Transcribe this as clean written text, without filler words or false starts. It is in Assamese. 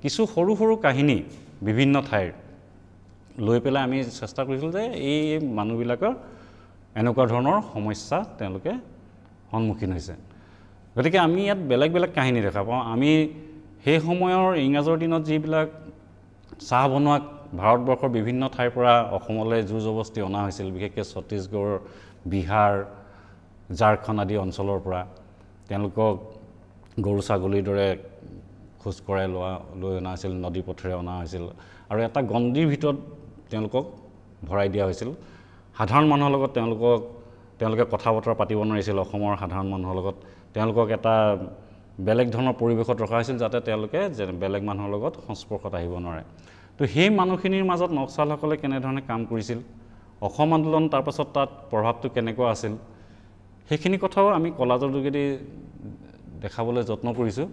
কিছু সৰু সৰু কাহিনী বিভিন্ন ঠাইৰ লৈ পেলাই আমি চেষ্টা কৰিছিলোঁ যে এই মানুহবিলাকৰ এনেকুৱা ধৰণৰ সমস্যা তেওঁলোকে সন্মুখীন হৈছে গতিকে আমি ইয়াত বেলেগ বেলেগ কাহিনী দেখা পাওঁ আমি সেই সময়ৰ ইংৰাজৰ দিনত যিবিলাক চাহ বনোৱা ভাৰতবৰ্ষৰ বিভিন্ন ঠাইৰ পৰা অসমলৈ জোৰ জবস্তি অনা হৈছিল বিশেষকৈ ছত্তীশগড় বিহাৰ ঝাৰখণ্ড আদি অঞ্চলৰ পৰা তেওঁলোকক গৰু ছাগলীৰ দৰে খোজ কৰাই লৈ অনা হৈছিল নদী পথেৰে অনা হৈছিল আৰু এটা গণ্ডিৰ ভিতৰত তেওঁলোকক ভৰাই দিয়া হৈছিল সাধাৰণ মানুহৰ লগত তেওঁলোকে কথা বতৰা পাতিব নোৱাৰিছিল অসমৰ সাধাৰণ মানুহৰ লগত তেওঁলোকক এটা বেলেগ ধৰণৰ পৰিৱেশত ৰখা হৈছিল যাতে তেওঁলোকে বেলেগ মানুহৰ লগত সংস্পৰ্শত আহিব নোৱাৰে তো সেই মানুহখিনিৰ মাজত নক্সালসকলে কেনেধৰণে কাম কৰিছিল অসম আন্দোলন তাৰ পাছত তাত প্ৰভাৱটো কেনেকুৱা আছিল সেইখিনি কথাও আমি কলাজৰ যোগেদি দেখাবলৈ যত্ন কৰিছোঁ